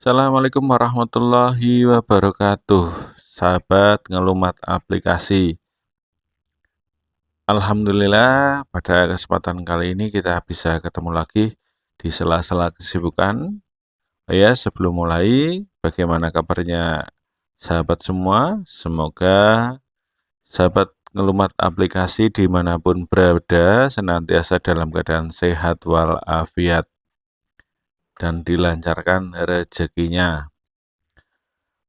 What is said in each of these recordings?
Assalamualaikum warahmatullahi wabarakatuh. Sahabat ngelumat aplikasi. Alhamdulillah pada kesempatan kali ini kita bisa ketemu lagi di sela-sela kesibukan. Oh ya, sebelum mulai, bagaimana kabarnya sahabat semua? Semoga sahabat ngelumat aplikasi dimanapun berada senantiasa dalam keadaan sehat walafiat dan dilancarkan rezekinya.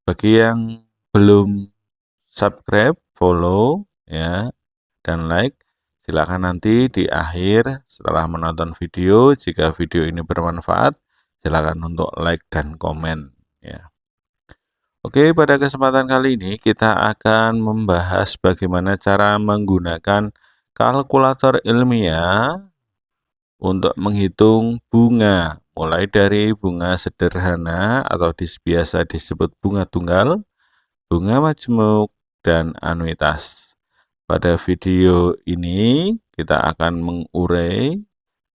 Bagi yang belum subscribe, follow, ya, dan like, silakan nanti di akhir setelah menonton video, jika video ini bermanfaat, silakan untuk like dan komen, ya. Oke, pada kesempatan kali ini kita akan membahas bagaimana cara menggunakan kalkulator ilmiah untuk menghitung bunga, mulai dari bunga sederhana atau biasa disebut bunga tunggal, bunga majemuk, dan anuitas. Pada video ini kita akan mengurai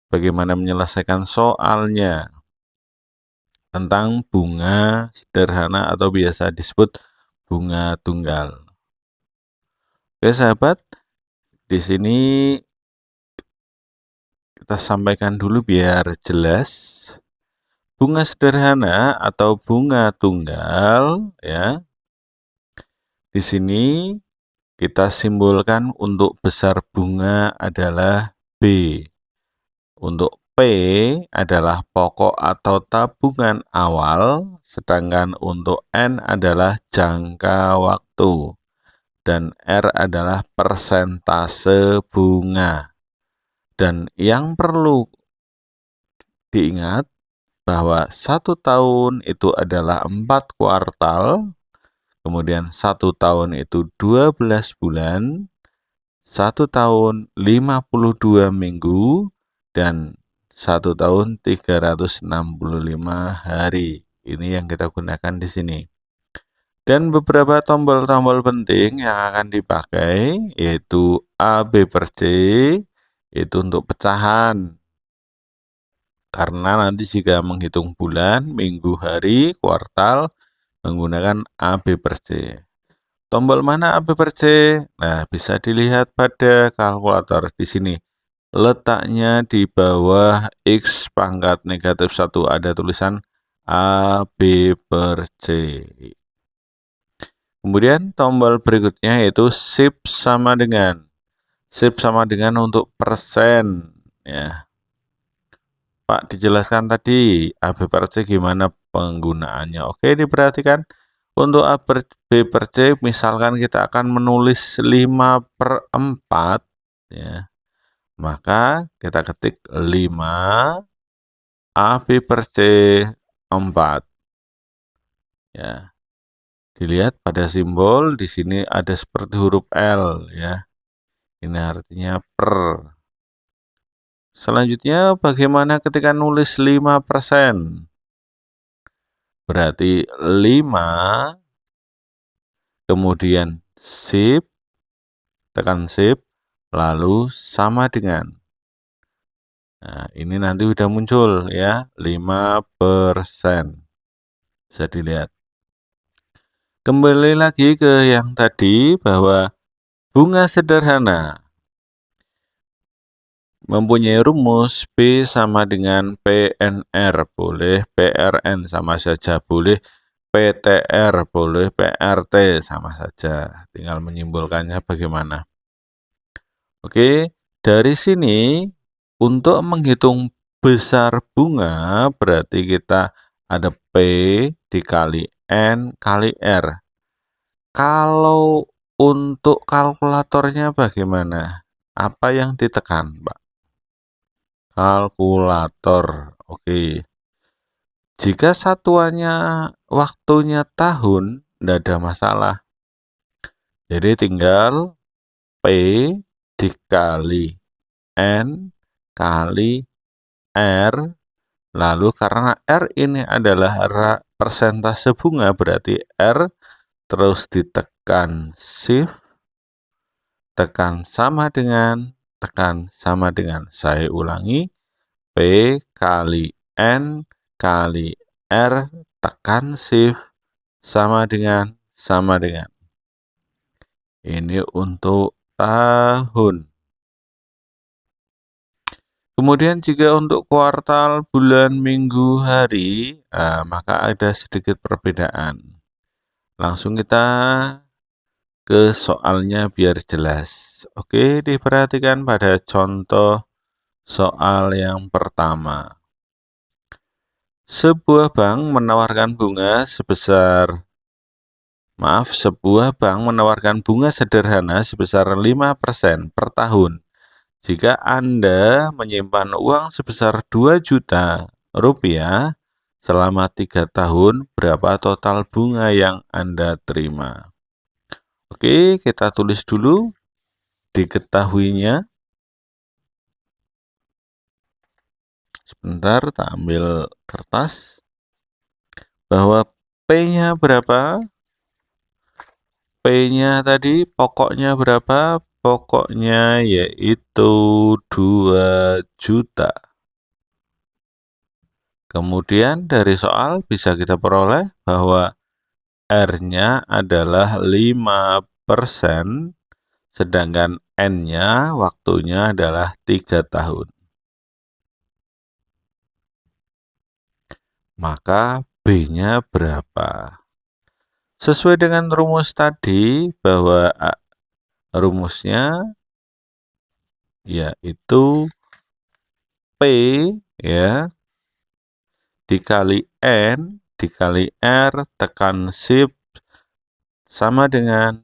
bagaimana menyelesaikan soalnya tentang bunga sederhana atau biasa disebut bunga tunggal. Oke sahabat, di sini kita sampaikan dulu biar jelas. Bunga sederhana atau bunga tunggal, ya. Di sini kita simbolkan untuk besar bunga adalah B. Untuk P adalah pokok atau tabungan awal, sedangkan untuk N adalah jangka waktu, dan R adalah persentase bunga. Dan yang perlu diingat bahwa 1 tahun itu adalah 4 kuartal, kemudian 1 tahun itu 12 bulan, 1 tahun 52 minggu, dan 1 tahun 365 hari. Ini yang kita gunakan di sini. Dan beberapa tombol-tombol penting yang akan dipakai yaitu A, B per C, itu untuk pecahan. Karena nanti jika menghitung bulan, minggu, hari, kuartal, menggunakan A, B per C. Tombol mana A, B per C? Nah, bisa dilihat pada kalkulator di sini. Letaknya di bawah X pangkat negatif 1 ada tulisan A, B per C. Kemudian tombol berikutnya yaitu shift sama dengan. Shift sama dengan untuk persen, ya. Pak, dijelaskan tadi A, B per C gimana penggunaannya. Oke, diperhatikan. Untuk A, B per C, misalkan kita akan menulis 5/4, ya. Maka kita ketik 5 A, B per C 4. Ya. Dilihat pada simbol di sini ada seperti huruf L, ya. Ini artinya per. Selanjutnya bagaimana ketika nulis 5%? Berarti 5, kemudian shift, tekan shift, lalu sama dengan. Nah, ini nanti sudah muncul ya, 5%. Bisa dilihat. Kembali lagi ke yang tadi bahwa bunga sederhana mempunyai rumus B sama dengan PNR, boleh PRN sama saja, boleh PTR, boleh PRT sama saja. Tinggal menyimbolkannya bagaimana. Oke, dari sini untuk menghitung besar bunga berarti kita ada P dikali N kali R. Kalau untuk kalkulatornya bagaimana? Apa yang ditekan, Pak? Kalkulator. Oke. Jika satuannya waktunya tahun, tidak ada masalah. Jadi tinggal P dikali N kali R, lalu karena R ini adalah persentase bunga, berarti R terus ditekan shift, tekan sama dengan, tekan sama dengan. Saya ulangi, P kali N kali R tekan shift, sama dengan. Ini untuk tahun. Kemudian jika untuk kuartal, bulan, minggu, hari, maka ada sedikit perbedaan. Langsung kita ke soalnya biar jelas. Oke, diperhatikan pada contoh soal yang pertama. Sebuah bank menawarkan bunga sederhana sebesar 5% per tahun. Jika Anda menyimpan uang sebesar 2 juta rupiah selama 3 tahun, berapa total bunga yang Anda terima? Oke, kita tulis dulu diketahuinya. Sebentar, tak ambil kertas. Bahwa P-nya berapa? P-nya tadi pokoknya berapa? Pokoknya yaitu 2 juta. Kemudian dari soal bisa kita peroleh bahwa R-nya adalah 5%, sedangkan N-nya waktunya adalah 3 tahun. Maka B-nya berapa? Sesuai dengan rumus tadi, bahwa rumusnya yaitu P ya dikali N dikali R tekan shift sama dengan.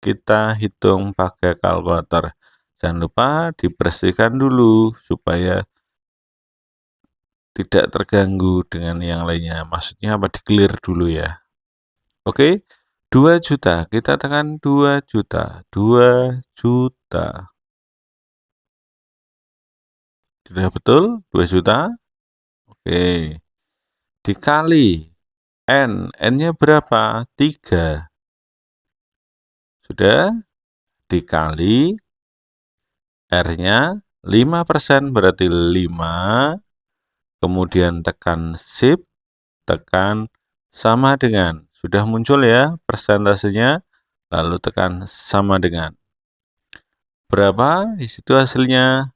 Kita hitung pakai kalkulator. Jangan lupa dibersihkan dulu supaya tidak terganggu dengan yang lainnya. Maksudnya apa? Di-clear dulu ya. Oke, 2 juta. Kita tekan 2 juta. 2 juta. Sudah betul? 2 juta? Oke. Dikali N. N-nya berapa? 3. Sudah? Dikali R-nya 5%, berarti 5. Kemudian tekan shift, tekan sama dengan. Sudah muncul ya persentasenya, lalu tekan sama dengan. Berapa? Di situ hasilnya.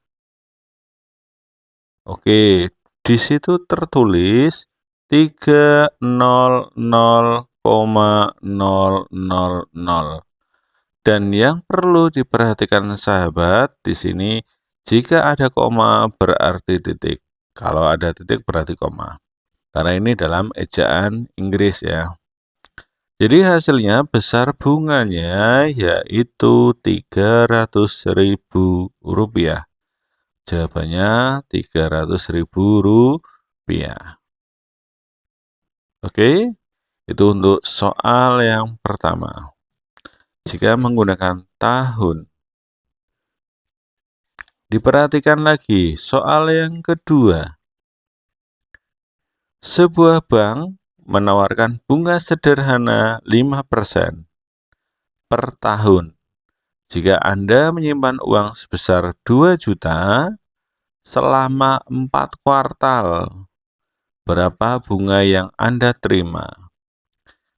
Oke, di situ tertulis 300,000. Dan yang perlu diperhatikan sahabat, di sini jika ada koma berarti titik. Kalau ada titik berarti koma. Karena ini dalam ejaan Inggris ya. Jadi hasilnya besar bunganya yaitu 300.000 rupiah. Jawabannya 300.000 rupiah. Oke, itu untuk soal yang pertama. Jika menggunakan tahun. Diperhatikan lagi soal yang kedua. Sebuah bank menawarkan bunga sederhana 5% per tahun. Jika Anda menyimpan uang sebesar 2 juta selama 4 kuartal, berapa bunga yang Anda terima?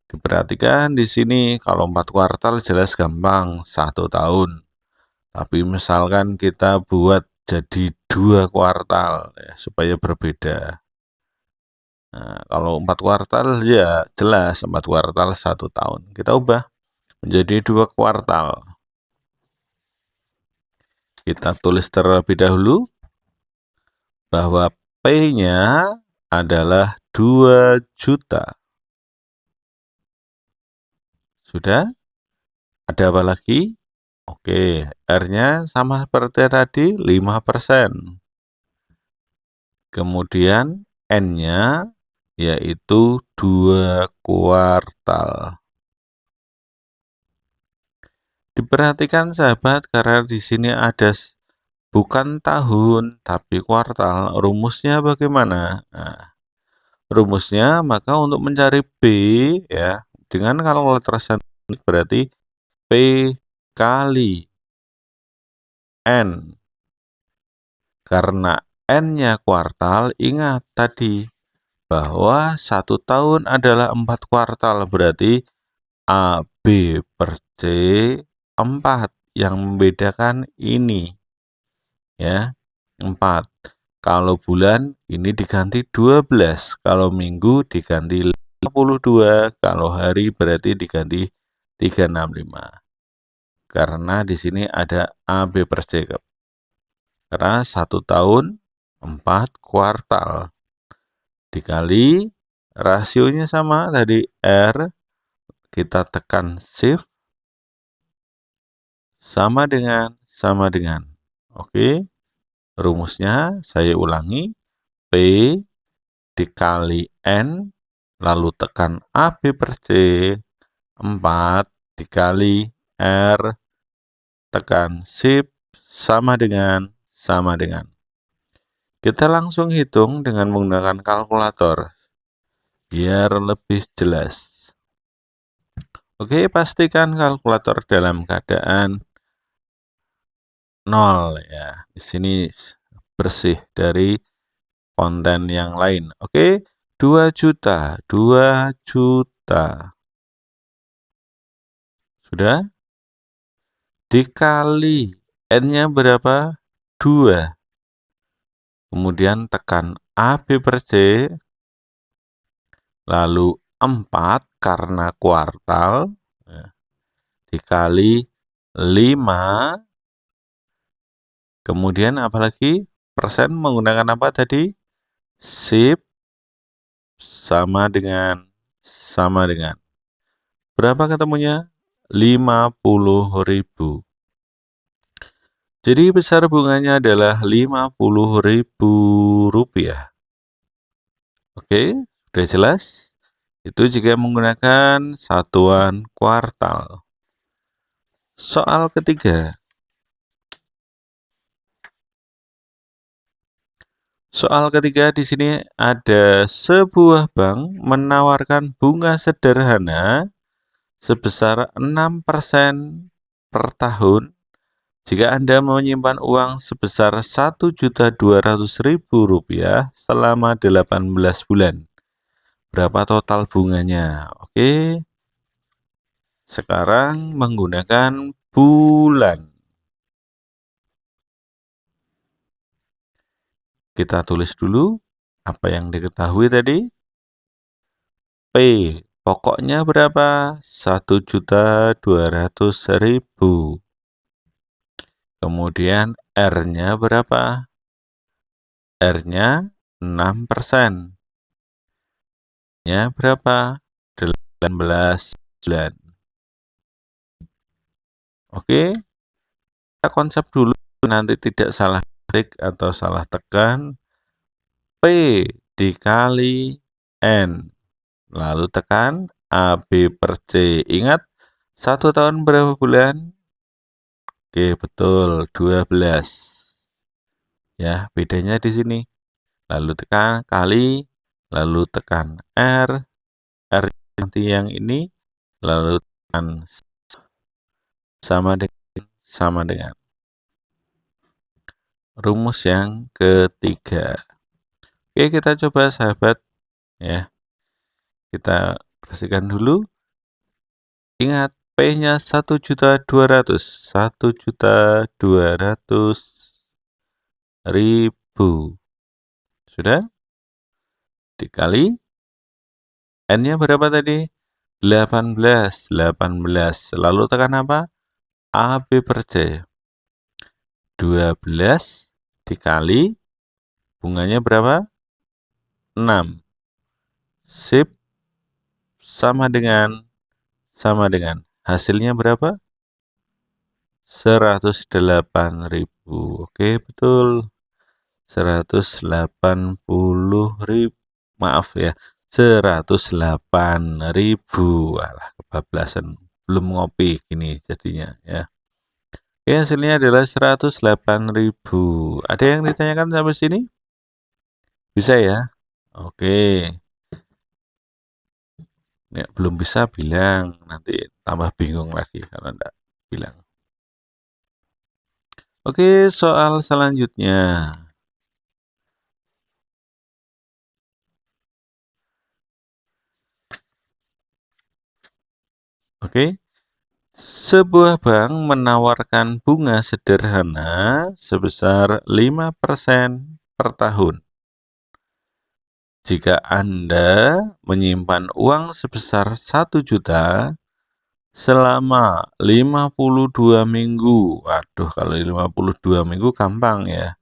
Diperhatikan di sini, kalau 4 kuartal jelas gampang, 1 tahun. Tapi misalkan kita buat jadi 2 kuartal, ya, supaya berbeda. Nah, kalau 4 kuartal ya jelas 4 kuartal 1 tahun. Kita ubah menjadi 2 kuartal. Kita tulis terlebih dahulu bahwa P-nya adalah 2 juta. Sudah? Ada apa lagi? Oke, R-nya sama seperti tadi, 5%. Kemudian N-nya yaitu 2 kuartal. Diperhatikan sahabat, karena di sini ada bukan tahun, tapi kuartal. Rumusnya bagaimana? Nah, rumusnya maka untuk mencari B ya, dengan kalkulator saintifik berarti P kali N. Karena N-nya kuartal, ingat tadi bahwa 1 tahun adalah 4 kuartal, berarti AB per C 4. Yang membedakan ini, ya, 4. Kalau bulan ini diganti 12, kalau minggu diganti 52, kalau hari berarti diganti 365. Karena di sini ada AB per C. Karena 1 tahun 4 kuartal. Dikali rasionya sama tadi R, kita tekan shift sama dengan. Oke, rumusnya saya ulangi, P dikali N, lalu tekan AB per C, 4 dikali R, tekan shift sama dengan. Kita langsung hitung dengan menggunakan kalkulator, biar lebih jelas. Oke, pastikan kalkulator dalam keadaan 0 ya. Di sini bersih dari konten yang lain. Oke, 2 juta. Sudah? Dikali N-nya berapa? 2. Kemudian tekan AB per C, lalu 4 karena kuartal, ya, dikali 5, kemudian apalagi persen menggunakan apa tadi? Shift sama dengan. Berapa ketemunya? 50.000. Jadi besar bunganya adalah Rp50.000. Oke, sudah jelas? Itu jika menggunakan satuan kuartal. Soal ketiga. Soal ketiga di sini ada sebuah bank menawarkan bunga sederhana sebesar 6% per tahun jika Anda menyimpan uang sebesar Rp1.200.000 selama 18 bulan. Berapa total bunganya? Oke. Sekarang menggunakan bulan. Kita tulis dulu apa yang diketahui tadi. P, pokoknya berapa? 1.200.000. Kemudian R-nya berapa? R-nya 6%. nya berapa? 18 bulan. Oke, kita konsep dulu nanti tidak salah ketik atau salah tekan. P dikali N, lalu tekan AB per C. Ingat 1 tahun berapa bulan? Oke, betul, 12. Ya, bedanya di sini. Lalu tekan kali, lalu tekan R, R nanti yang ini, lalu tekan sama dengan. Rumus yang ketiga. Oke, kita coba sahabat ya. Kita bersihkan dulu. Ingat P-nya 1.200.000. 1.200.000. Sudah? Dikali N-nya berapa tadi? 18. Lalu tekan apa? AB per C. 12 dikali bunganya berapa? 6. Sip sama dengan. Hasilnya berapa? 108.000. Oke, betul. 180.000. Maaf ya, 108.000. Alah, kebablasan. Belum ngopi gini jadinya ya. Oke, hasilnya adalah 108.000. Ada yang ditanyakan sampai sini? Bisa ya? Oke. Nek belum bisa bilang, nanti tambah bingung lagi kalau enggak bilang. Oke, soal selanjutnya. Oke. Sebuah bank menawarkan bunga sederhana sebesar 5% per tahun. Jika Anda menyimpan uang sebesar 1 juta selama 52 minggu. Waduh, kalau 52 minggu gampang ya.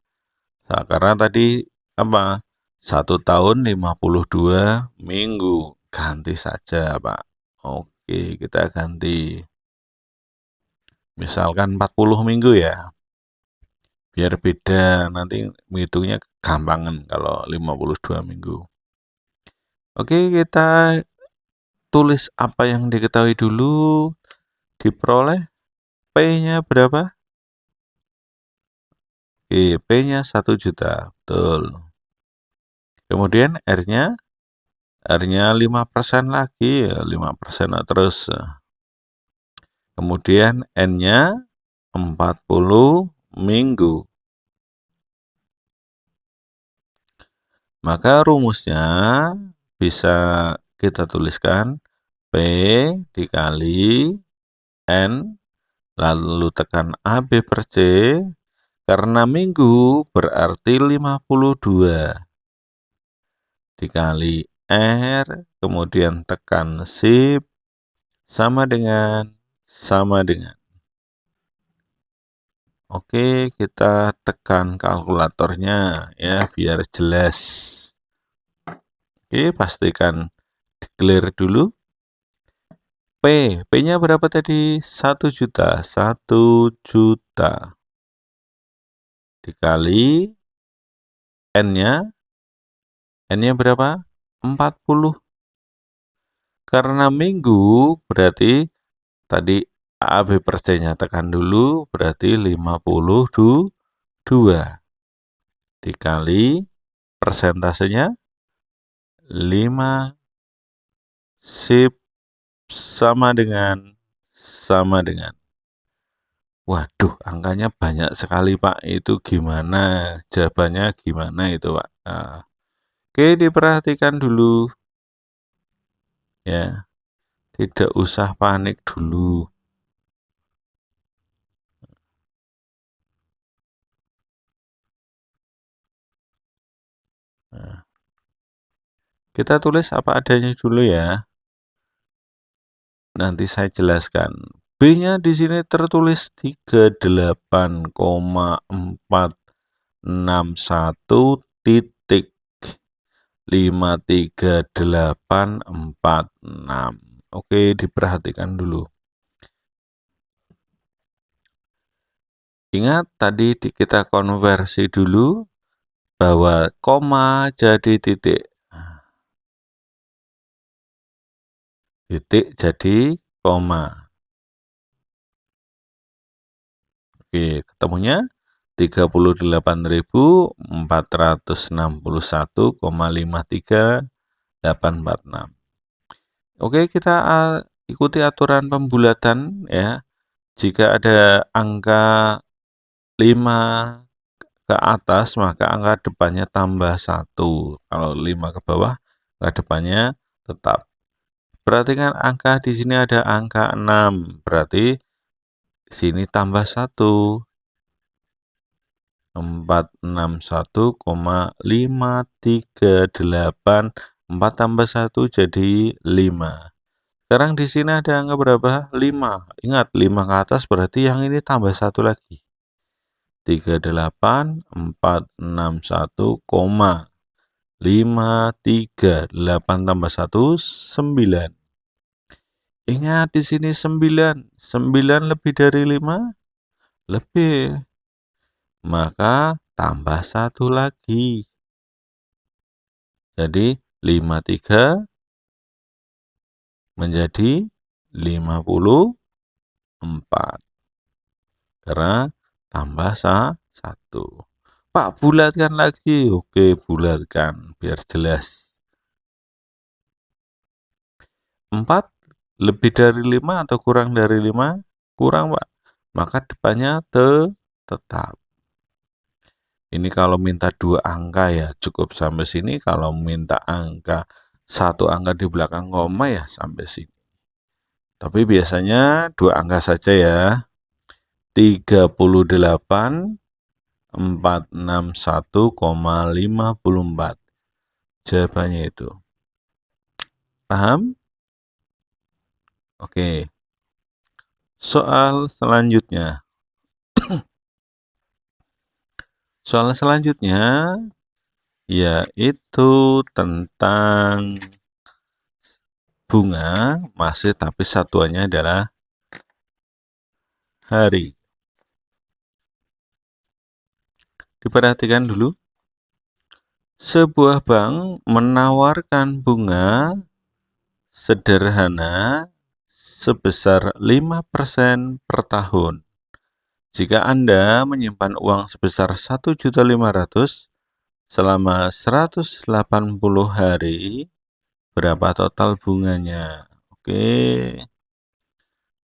Nah, karena tadi apa? 1 tahun 52 minggu. Ganti saja, Pak. Oke, kita ganti. Misalkan 40 minggu ya. Biar beda, nanti menghitungnya gampangan kalau 52 minggu. Oke, kita tulis apa yang diketahui dulu. Diperoleh P-nya berapa? Oke, P-nya 1 juta. Betul. Kemudian R-nya? R-nya 5% lagi, 5% terus. Kemudian N-nya 40 minggu. Maka rumusnya bisa kita tuliskan P dikali N, lalu tekan AB per C, karena minggu berarti 52. Dikali R, kemudian tekan Shift, sama dengan. Oke, kita tekan kalkulatornya ya, biar jelas. Oke, pastikan clear dulu. P-nya berapa tadi? 1 juta. 1 juta. Dikali N-nya berapa? 40. Karena minggu berarti tadi AB per C-nya tekan dulu, berarti 52. Dikali persentasenya 5 Shift sama dengan. Waduh, angkanya banyak sekali, Pak. Itu gimana? Jawabannya gimana itu, Pak? Nah, oke, diperhatikan dulu. Ya, tidak usah panik dulu. Nah, kita tulis apa adanya dulu ya. Nanti saya jelaskan. B-nya di sini tertulis 38,41.53846. Oke, diperhatikan dulu. Ingat tadi kita konversi dulu bahwa koma jadi titik. Titik jadi koma. Oke, ketemunya 38.461,53846. Oke, kita ikuti aturan pembulatan ya. Jika ada angka 5 ke atas, maka angka depannya tambah 1. Kalau 5 ke bawah, angka depannya tetap. Perhatikan angka di sini ada angka 6, berarti sini tambah 1. 461,538. 4 tambah 1 jadi 5. Sekarang di sini ada angka berapa? 5. Ingat, 5 ke atas berarti yang ini tambah 1 lagi. 38.461,538 tambah 1, 9. Ingat di sini 9. 9 lebih dari 5? Lebih. Maka tambah 1 lagi. Jadi 53 menjadi 54. Karena tambah 1. Pak, bulatkan lagi. Oke, bulatkan biar jelas. 4 lebih dari 5 atau kurang dari 5? Kurang, Pak. Maka depannya tetap. Ini kalau minta 2 angka ya cukup sampai sini. Kalau minta angka 1 angka di belakang koma ya sampai sini. Tapi biasanya 2 angka saja ya. 38.461,54. Jawabannya itu. Paham? Oke. Soal selanjutnya. Soal selanjutnya yaitu tentang bunga, masih tapi satuannya adalah hari. Diperhatikan dulu. Sebuah bank menawarkan bunga sederhana sebesar 5% per tahun. Jika Anda menyimpan uang sebesar 1.500.000 selama 180 hari, berapa total bunganya? Oke.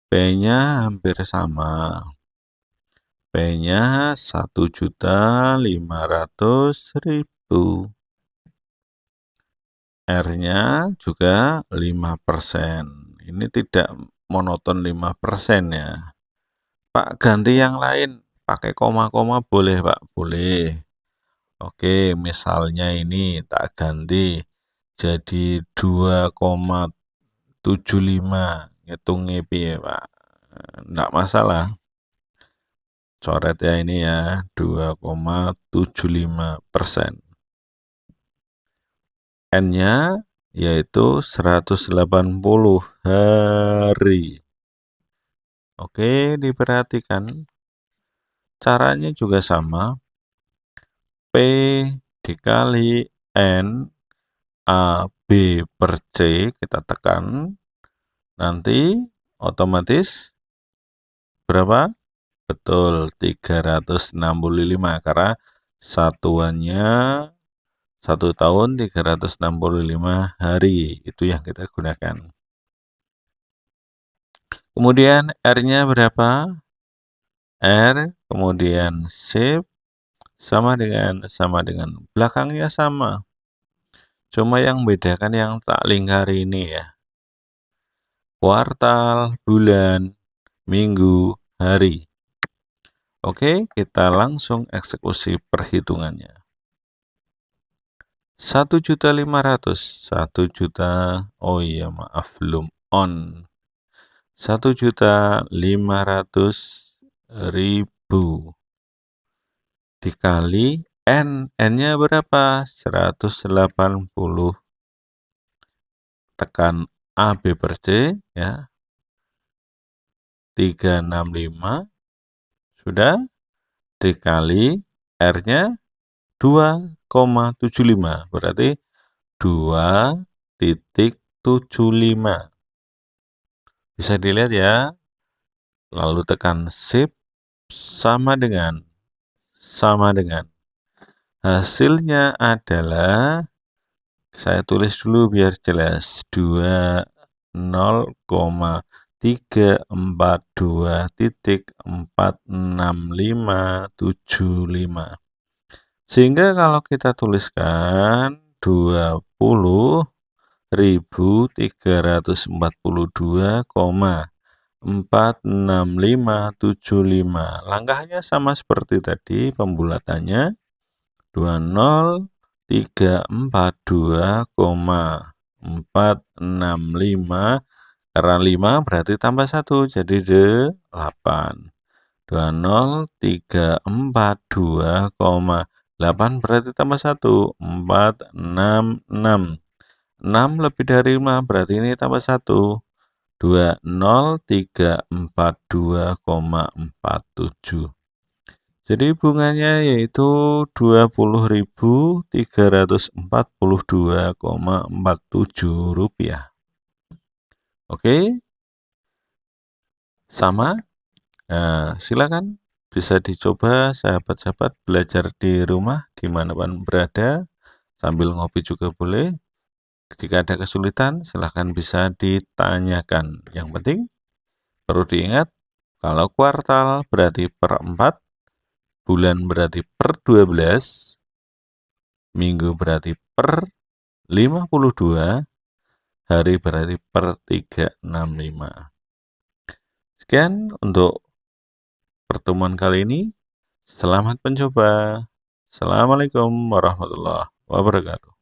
P-nya hampir sama. P-nya 1.500.000. R-nya juga 5%. Ini tidak monoton 5% ya. Pak, ganti yang lain. Pakai koma-koma boleh, Pak? Boleh. Oke, misalnya ini tak ganti jadi 2,75. Ngitungnya piye, Pak? Enggak masalah. Coret ya ini ya, 2,75%. N-nya yaitu 180 hari. Oke, diperhatikan. Caranya juga sama. P dikali N A B per C kita tekan. Nanti otomatis berapa? Betul, 365 karena satuannya 1 tahun 365 hari. Itu yang kita gunakan. Kemudian R-nya berapa? R, kemudian shape, sama dengan belakangnya sama. Cuma yang membedakan yang tak lingkar ini ya. Kuartal, bulan, minggu, hari. Oke, kita langsung eksekusi perhitungannya. 1.500.000, 1 juta, oh iya maaf belum on. 1.500.000 dikali N. N-nya berapa? 180. Tekan AB per C ya. 365 sudah dikali R-nya 2,75 berarti 2,75. Bisa dilihat ya. Lalu tekan shift sama dengan hasilnya adalah, saya tulis dulu biar jelas, 0,342.46575. Sehingga kalau kita tuliskan 20.342,46575. Langkahnya sama seperti tadi pembulatannya. 20.342,465 karena 5 berarti tambah 1 jadi 8. 20.342,8 berarti tambah 1 466. 6 lebih dari 5 berarti ini tambah 1 20.342,47. Jadi bunganya yaitu 20.342,47 rupiah. Oke, sama. Nah, silakan bisa dicoba sahabat-sahabat belajar di rumah dimanapun berada sambil ngopi juga boleh. Jika ada kesulitan silahkan bisa ditanyakan. Yang penting perlu diingat kalau kuartal berarti per 4, bulan berarti per 12, minggu berarti per 52, hari berarti per 365. Sekian untuk pertemuan kali ini. Selamat mencoba. Assalamualaikum warahmatullahi wabarakatuh.